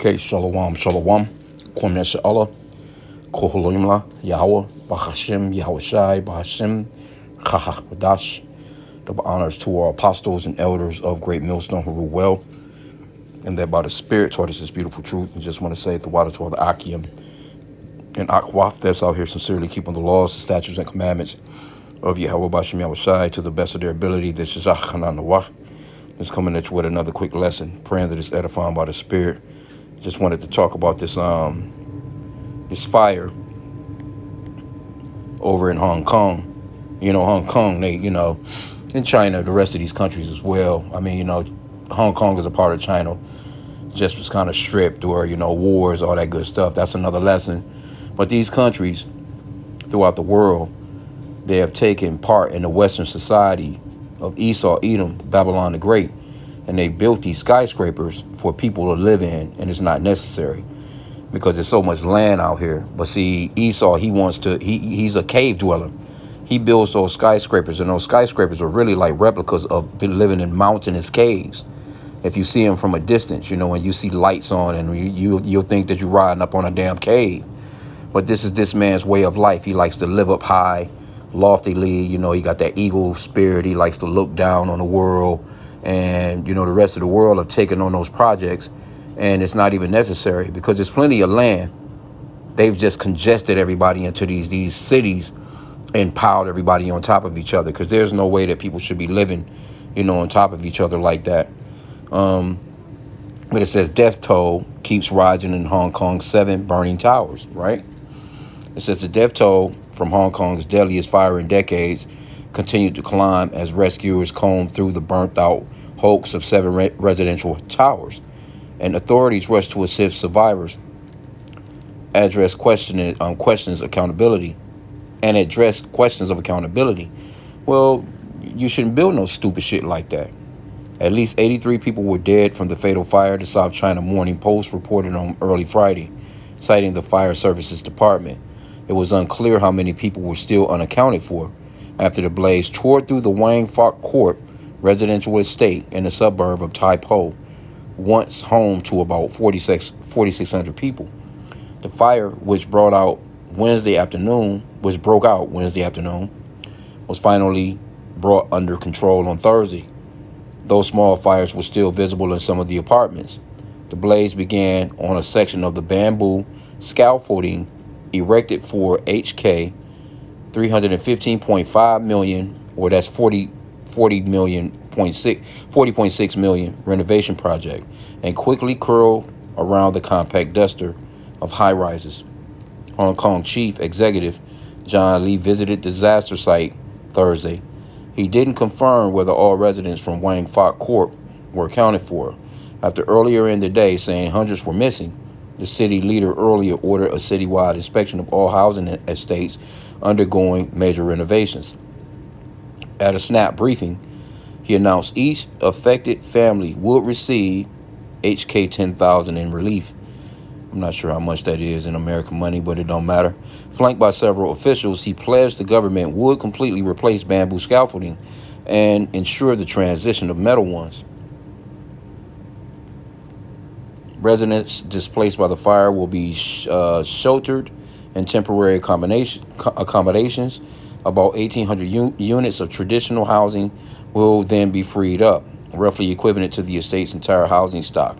Okay, shalom, shalom. Kwam Allah, Koholimla, Yahweh, Bahashim, Yahweh Shai, Bahashim, Chaha, Wadash. Double honors to our apostles and elders of Great Millstone who rule well, and that by the Spirit taught us this beautiful truth. And just want to say the water to all the H.I.M and Akwaf that's out here sincerely keeping the laws, the statutes, and commandments of Yahweh Bahashim, Yahweh Shai to the best of their ability. This is Achana Nawach. Just coming at you with another quick lesson, praying that it's edifying by the Spirit. Just wanted to talk about this this fire over in Hong Kong. Hong Kong, they, in China, the rest of these countries as well. I mean, Hong Kong is a part of China. Just was kind of stripped or, wars, all that good stuff. That's another lesson. But these countries throughout the world, they have taken part in the Western society of Esau, Edom, Babylon the Great. And they built these skyscrapers for people to live in, and it's not necessary because there's so much land out here. But see, Esau, he's a cave dweller. He builds those skyscrapers, and those skyscrapers are really like replicas of living in mountainous caves. If you see them from a distance, when you see lights on, and you'll think that you're riding up on a damn cave. But this is this man's way of life. He likes to live up high, loftily. He got that eagle spirit. He likes to look down on the world. And, the rest of the world have taken on those projects, and it's not even necessary because there's plenty of land. They've just congested everybody into these cities and piled everybody on top of each other because there's no way that people should be living, on top of each other like that. But it says death toll keeps rising in Hong Kong's 7 burning towers, right? It says the death toll from Hong Kong's deadliest fire in decades continued to climb as rescuers combed through the burnt-out hulks of 7 residential towers, and authorities rushed to assist survivors, address questions of accountability. Well, you shouldn't build no stupid shit like that. At least 83 people were dead from the fatal fire, the South China Morning Post reported on early Friday, citing the Fire Services Department. It was unclear how many people were still unaccounted for after the blaze tore through the Wang Fok Court residential estate in the suburb of Tai Po, once home to about 4,600 people. The fire, which broke out Wednesday afternoon, was finally brought under control on Thursday. Though small fires were still visible in some of the apartments. The blaze began on a section of the bamboo scaffolding erected for HK 315.5 million, or that's 40.6 million renovation project, and quickly curled around the compact duster of high rises. Hong Kong Chief Executive John Lee visited the disaster site Thursday. He didn't confirm whether all residents from Wang Fok Court were accounted for, after earlier in the day saying hundreds were missing. The city leader earlier ordered a citywide inspection of all housing estates undergoing major renovations. At a snap briefing, he announced each affected family would receive HK 10,000 in relief. I'm not sure how much that is in American money, but it don't matter. Flanked by several officials, he pledged the government would completely replace bamboo scaffolding and ensure the transition of metal ones. Residents displaced by the fire will be sheltered in temporary accommodations. About 1,800 units of traditional housing will then be freed up, roughly equivalent to the estate's entire housing stock.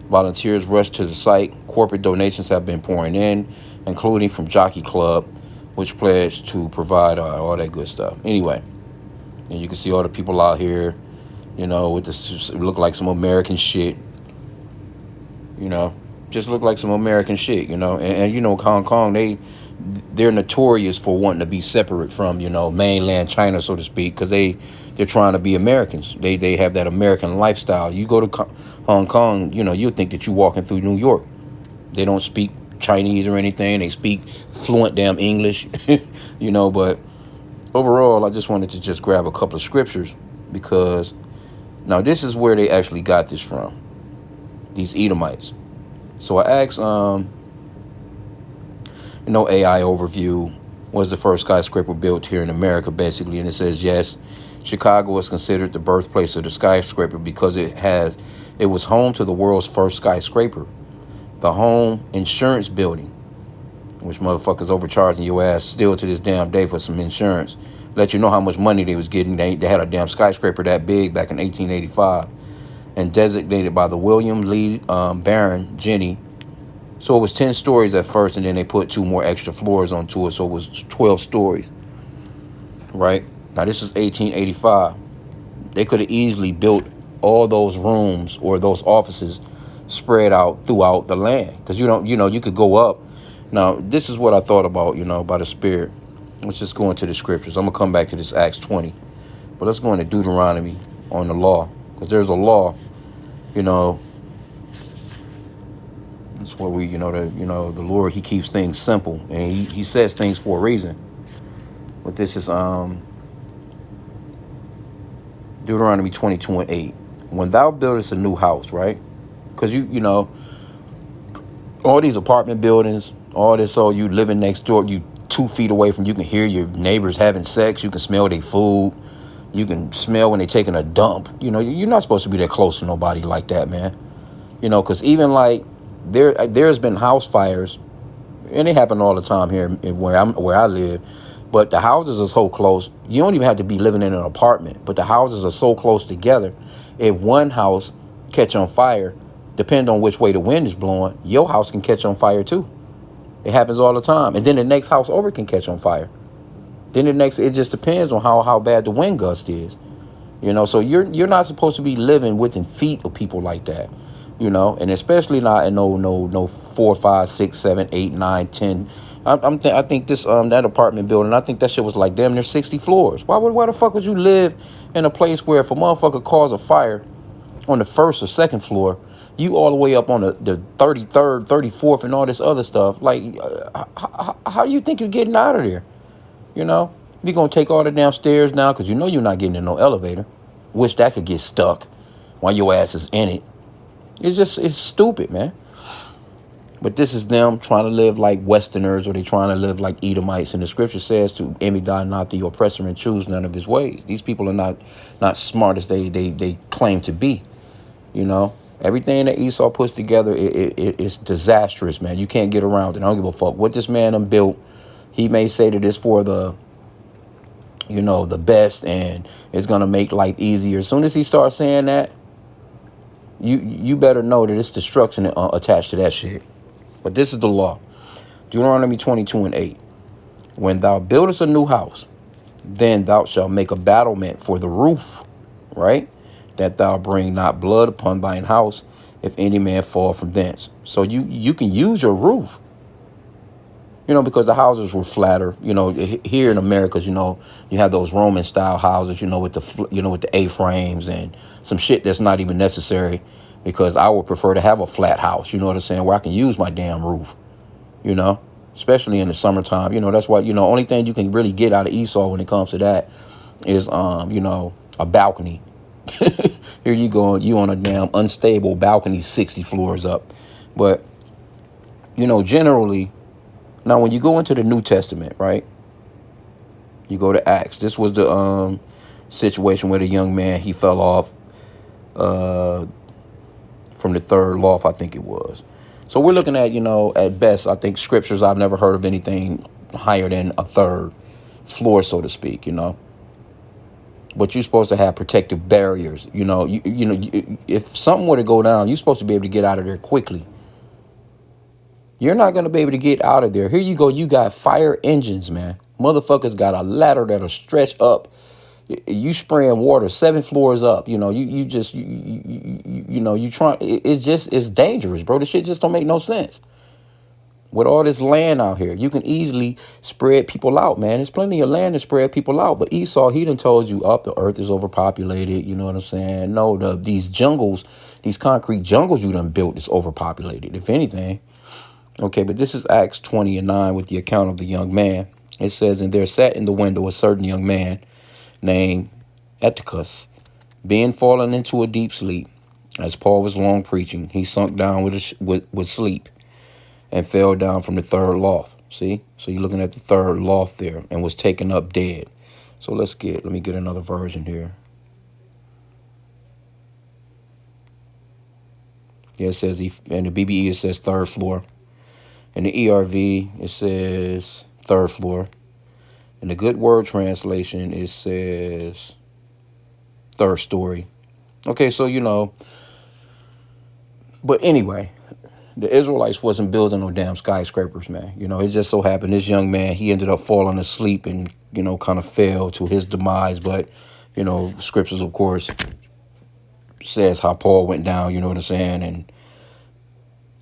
Volunteers rushed to the site. Corporate donations have been pouring in, including from Jockey Club, which pledged to provide all that good stuff. Anyway, and you can see all the people out here, with this look like some American shit. Just look like some American shit, and Hong Kong, they're notorious for wanting to be separate from, mainland China, so to speak, because they're trying to be Americans. They have that American lifestyle. You go to Hong Kong, you think that you're walking through New York. They don't speak Chinese or anything. They speak fluent damn English, but overall, I just wanted to just grab a couple of scriptures because now this is where they actually got this from. These Edomites. So I asked, AI overview, was the first skyscraper built here in America, basically, and it says yes. Chicago is considered the birthplace of the skyscraper because it was home to the world's first skyscraper. The home insurance building, which motherfuckers overcharging your ass still to this damn day for some insurance. Let you know how much money they was getting. They had a damn skyscraper that big back in 1885 and designated by the William Lee Baron Jenny. So it was 10 stories at first, and then they put 2 more extra floors onto it, so it was 12 stories, right? Now, this is 1885. They could have easily built all those rooms or those offices spread out throughout the land, because you could go up. Now, this is what I thought about, by the Spirit. Let's just go into the scriptures. I'm going to come back to this Acts 20. But let's go into Deuteronomy on the law, because there's a law, That's what the Lord, he keeps things simple, and he says things for a reason. But this is Deuteronomy 22:8. When thou buildest a new house, right? Because all these apartment buildings, all this, so you living next door, you 2 feet away from, you can hear your neighbors having sex, you can smell their food, you can smell when they're taking a dump. You're not supposed to be that close to nobody like that, man. Because even like there's been house fires, and it happen all the time here where I live. But the houses are so close, you don't even have to be living in an apartment. But the houses are so close together. If one house catch on fire, depending on which way the wind is blowing, your house can catch on fire too. It happens all the time. And then the next house over can catch on fire. Then it just depends on how bad the wind gust is. So you're not supposed to be living within feet of people like that. And especially not in no 4, 5, 6, 7, 8, 9, 10. I think this that apartment building, I think that shit was like damn near 60 floors. Why the fuck would you live in a place where if a motherfucker cause a fire on the 1st or 2nd floor, you all the way up on the 33rd, 34th, and all this other stuff? Like, how do you think you're getting out of there? You're gonna take all the damn stairs now because you're not getting in no elevator. Wish that could get stuck while your ass is in it. It's stupid, man. But this is them trying to live like Westerners, or they trying to live like Edomites. And the scripture says to envy thou not the oppressor and choose none of his ways. These people are not smart as they claim to be. Everything that Esau puts together, it's disastrous, man. You can't get around it. I don't give a fuck what this man done built. He may say that it's for the best, and it's gonna make life easier. As soon as he starts saying that, you better know that it's destruction attached to that shit. But this is the law. Deuteronomy 22:8. When thou buildest a new house, then thou shalt make a battlement for the roof, right? That thou bring not blood upon thine house, if any man fall from thence. So you can use your roof, because the houses were flatter. Here in America, you have those Roman style houses, with the A-frames and some shit that's not even necessary, because I would prefer to have a flat house, you know what I'm saying, where I can use my damn roof, especially in the summertime. That's why, only thing you can really get out of Esau when it comes to that is, a balcony. Here you go, you on a damn unstable balcony 60 floors up. But, generally, now, when you go into the New Testament, right, you go to Acts. This was the situation where the young man, he fell off from the 3rd loft, I think it was. So we're looking at, at best, I think scriptures, I've never heard of anything higher than a 3rd floor, so to speak, But you're supposed to have protective barriers. If something were to go down, you're supposed to be able to get out of there quickly. You're not going to be able to get out of there. Here you go. You got fire engines, man. Motherfuckers got a ladder that'll stretch up. You spraying water 7 floors up. You trying. It's dangerous, bro. This shit just don't make no sense. With all this land out here, you can easily spread people out, man. There's plenty of land to spread people out. But Esau, he done told you, the earth is overpopulated. You know what I'm saying? No, these jungles, these concrete jungles you done built is overpopulated, if anything. Okay, but this is Acts 20:9 with the account of the young man. It says, and there sat in the window a certain young man named Eutychus, being fallen into a deep sleep. As Paul was long preaching, he sunk down with sleep and fell down from the 3rd loft. See? So you're looking at the 3rd loft there, and was taken up dead. So let me get another version here. Yeah, it says in the BBE it says third floor. In the ERV it says third floor. In the Good Word translation it says third story. Okay, so but anyway, the Israelites wasn't building no damn skyscrapers, man. It just so happened this young man, he ended up falling asleep and, kind of fell to his demise. But, scriptures, of course, says how Paul went down, you know what I'm saying? And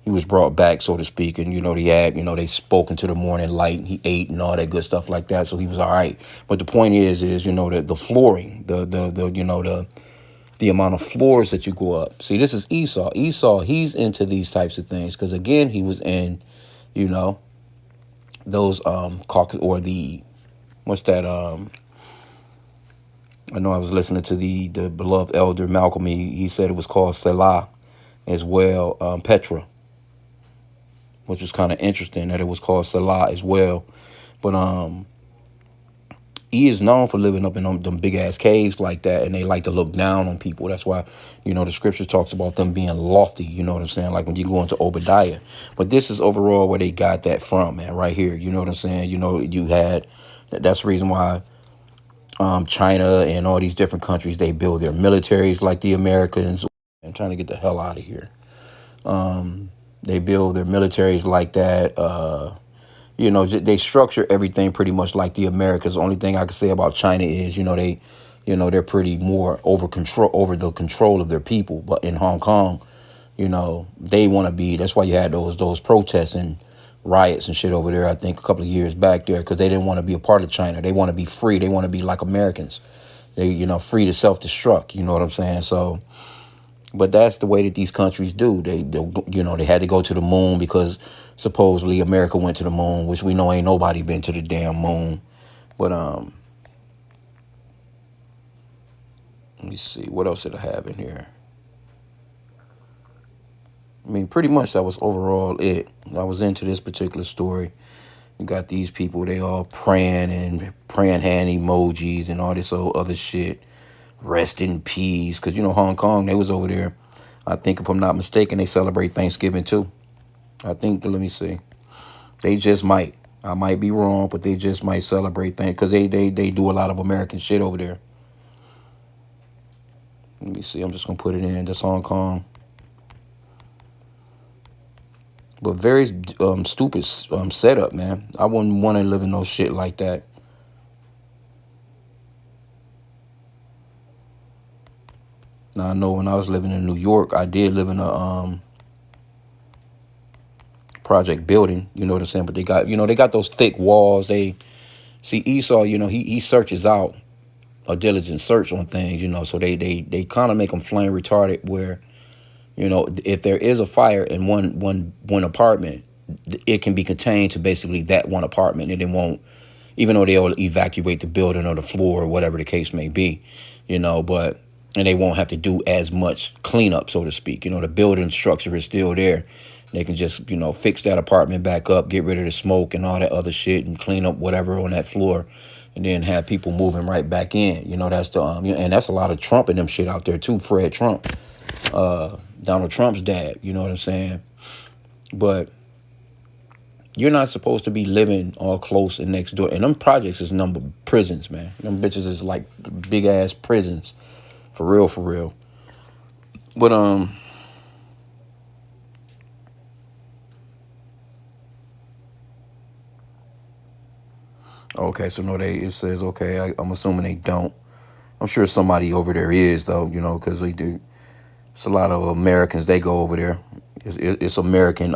he was brought back, so to speak. And, they spoke into the morning light and he ate and all that good stuff like that. So he was all right. But the point is, the flooring, the amount of floors that you go up. See, this is Esau. Esau, he's into these types of things because, again, he was in, those caucus or the what's that? I know I was listening to the beloved elder Malcolm. He said it was called Selah as well, Petra, which was kind of interesting that it was called Selah as well. But he is known for living up in them big ass caves like that, and they like to look down on people. That's why, the scripture talks about them being lofty. You know what I'm saying? Like when you go into Obadiah. But this is overall where they got that from, man. Right here. You know what I'm saying? You had that's the reason why China and all these different countries, they build their militaries like the Americans. I'm trying to get the hell out of here. They build their militaries like that. They structure everything pretty much like the Americas. The only thing I can say about China is, they're pretty more over the control of their people. But in Hong Kong, they want to be. That's why you had those protests and riots and shit over there. I think a couple of years back there because they didn't want to be a part of China. They want to be free. They want to be like Americans. They free to self-destruct. You know what I'm saying? So. But that's the way that these countries do. They had to go to the moon because supposedly America went to the moon, which we know ain't nobody been to the damn moon. But let me see, what else did I have in here? I mean, pretty much that was overall it. I was into this particular story. You got these people, they all praying and praying hand emojis and all this old other shit. Rest in peace. Because, Hong Kong, they was over there. I think if I'm not mistaken, they celebrate Thanksgiving too. I think, let me see. They just might. I might be wrong, but they just might celebrate things because they do a lot of American shit over there. Let me see. I'm just going to put it in. That's Hong Kong. But very stupid setup, man. I wouldn't want to live in no shit like that. Now, I know when I was living in New York, I did live in a project building, you know what I'm saying? But they got those thick walls. They see Esau, he searches out a diligent search on things, so they kind of make them flame retarded where, if there is a fire in one apartment, it can be contained to basically that one apartment and it won't, even though they'll evacuate the building or the floor or whatever the case may be, but and they won't have to do as much cleanup, so to speak. The building structure is still there. They can just, fix that apartment back up, get rid of the smoke and all that other shit and clean up whatever on that floor and then have people moving right back in. That's the, and that's a lot of Trump and them shit out there too. Fred Trump, Donald Trump's dad, you know what I'm saying? But you're not supposed to be living all close and next door. And them projects is number prisons, man. Them bitches is like big ass prisons. For real, for real. But okay, so no, it says okay. I'm assuming they don't. I'm sure somebody over there is though, because they do. It's a lot of Americans. They go over there. It's American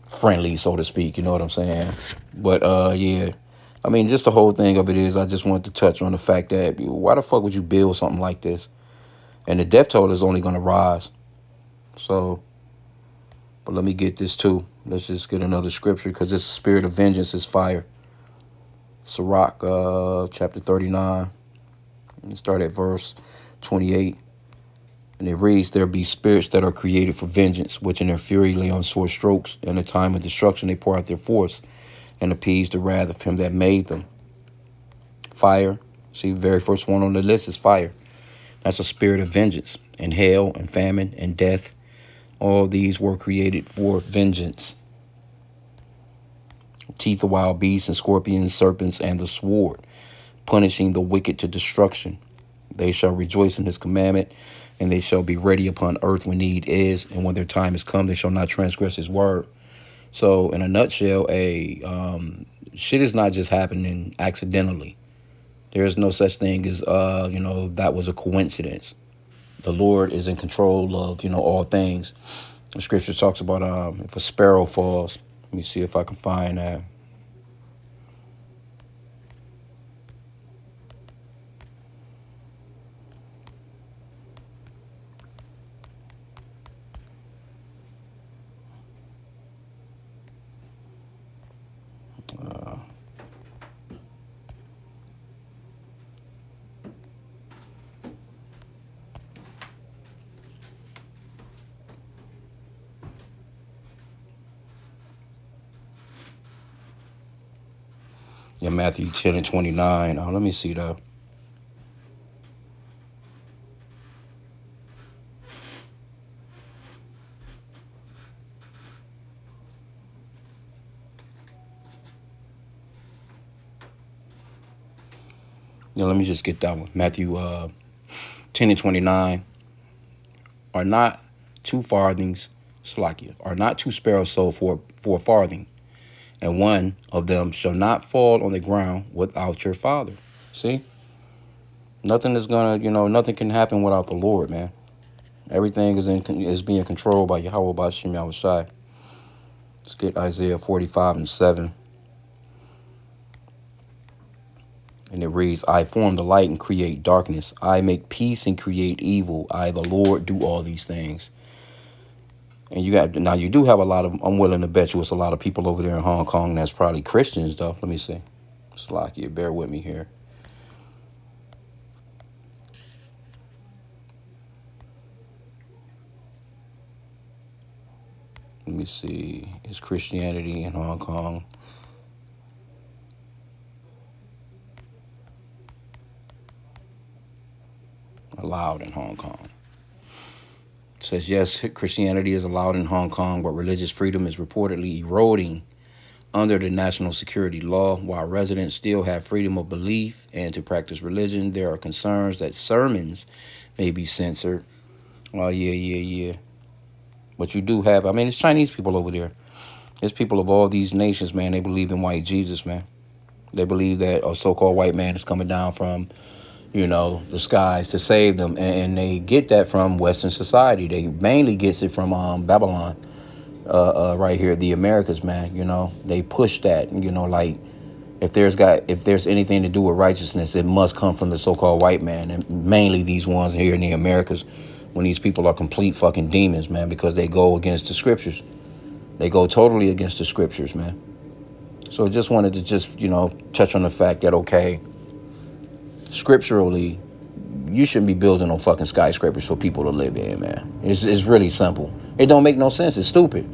friendly, so to speak. You know what I'm saying? But yeah. I mean, just the whole thing of it is, I just wanted to touch on the fact that why the fuck would you build something like this? And the death toll is only going to rise. So, but let me get this too. Let's just get another scripture because this spirit of vengeance is fire. Sirach, chapter 39. Start at verse 28. And it reads, there be spirits that are created for vengeance, which in their fury lay on sore strokes. In the time of destruction they pour out their force and appease the wrath of him that made them. Fire. See, the very first one on the list is fire. That's a spirit of vengeance. And hell and famine and death, all these were created for vengeance. Teeth of wild beasts and scorpions, serpents, and the sword, punishing the wicked to destruction. They shall rejoice in his commandment, and they shall be ready upon earth when need is, and when their time is come, they shall not transgress his word. So, in a nutshell, shit is not just happening accidentally. There is no such thing as that was a coincidence. The Lord is in control of all things. The scripture talks about if a sparrow falls. Let me see if I can find that. Yeah, Matthew 10 and 29. Let me see that. Yeah, let me just get that one. Matthew 10 and 29. Are not two farthings, Slakia, are not two sparrows sold for a farthing, and one of them shall not fall on the ground without your Father. See? Nothing is nothing can happen without the Lord, man. Everything is being controlled by Yahweh Bashim Yahushai. Let's get Isaiah 45 and 7. And it reads, I form the light and create darkness. I make peace and create evil. I, the Lord, do all these things. And you do have a lot of, I'm willing to bet you it's a lot of people over there in Hong Kong that's probably Christians, though. Let me see. Slakia, bear with me here. Let me see. Is Christianity in Hong Kong? Allowed in Hong Kong. It says, yes, Christianity is allowed in Hong Kong, but religious freedom is reportedly eroding under the national security law. While residents still have freedom of belief and to practice religion, there are concerns that sermons may be censored. Oh, yeah. But you do have, it's Chinese people over there. It's people of all these nations, man. They believe in white Jesus, man. They believe that a so-called white man is coming down from the skies to save them. And they get that from Western society. They mainly gets it from Babylon, right here, the Americas, man. They push that, like if there's anything to do with righteousness, it must come from the so-called white man. And mainly these ones here in the Americas, when these people are complete fucking demons, man, because they go against the scriptures. They go totally against the scriptures, man. So just wanted to touch on the fact that, okay, scripturally, you shouldn't be building no fucking skyscrapers for people to live in, man. It's really simple. It don't make no sense. It's stupid.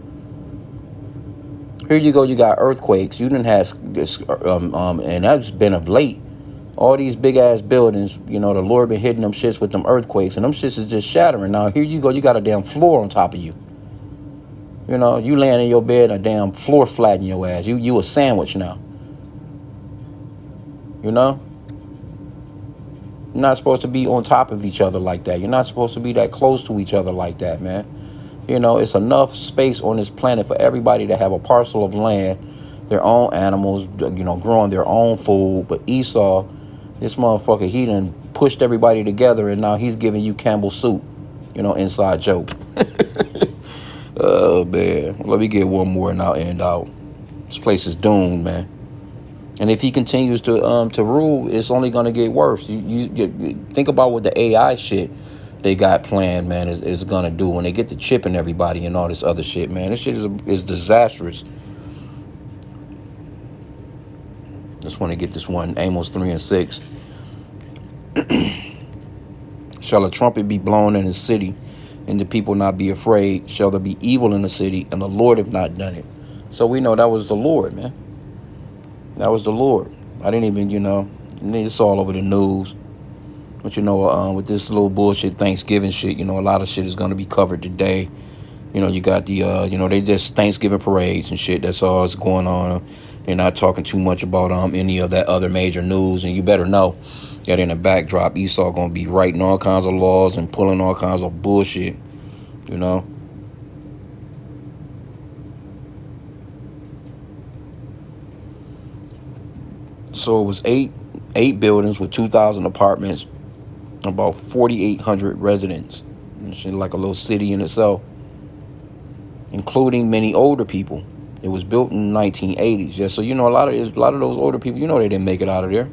Here you go. You got earthquakes. You didn't have this, and that's been of late. All these big ass buildings, the Lord been hitting them shits with them earthquakes, and them shits is just shattering. Now here you go. You got a damn floor on top of you. You laying in your bed, a damn floor flat in your ass. You a sandwich now. You're not supposed to be on top of each other like that. You're not supposed to be that close to each other like that, man. It's enough space on this planet for everybody to have a parcel of land, their own animals, growing their own food. But Esau, this motherfucker, he done pushed everybody together, and now he's giving you Campbell soup. Inside joke. Oh, man. Let me get one more and I'll end out. This place is doomed, man. And if he continues to rule, it's only going to get worse. You think about what the AI shit they got planned, man, is going to do when they get to chipping everybody and all this other shit, man. This shit is disastrous. Just want to get this one, Amos 3 and 6. Shall a trumpet be blown in the city, and the people not be afraid? Shall there be evil in the city, and the Lord have not done it? So we know that was the Lord, man. That was the Lord. I didn't even, it's all over the news. But with this little bullshit Thanksgiving shit, a lot of shit is gonna be covered today. You got the they just Thanksgiving parades and shit. That's all that's going on. They're not talking too much about any of that other major news, and you better know that in the backdrop, Esau gonna be writing all kinds of laws and pulling all kinds of bullshit. You know. So it was eight buildings with 2,000 apartments, about 4,800 residents. It's like a little city in itself, including many older people. It was built in the 1980s. Yeah, so a lot of those older people, they didn't make it out of there.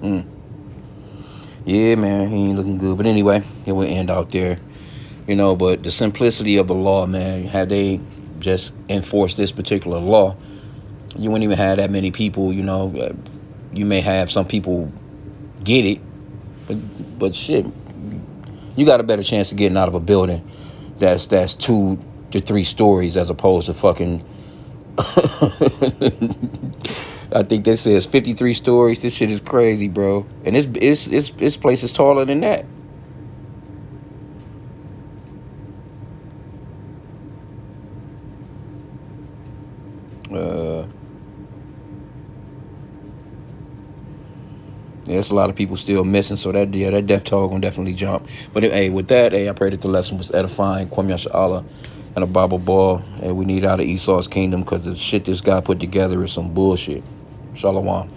Mm. Yeah, man, he ain't looking good. But anyway, it will end out there. But the simplicity of the law, man, had they just enforced this particular law, you wouldn't even have that many people. You may have some people get it, but shit, you got a better chance of getting out of a building that's 2 to 3 stories as opposed to fucking I think they says 53 stories. This shit is crazy, bro. And this place is taller than that. Yeah, there's a lot of people still missing, so that death toll gonna definitely jump. But hey, with that, hey, I pray that the lesson was edifying. Kwame Yasha and a Bible ball, and we need out of Esau's kingdom because the shit this guy put together is some bullshit. Shalom.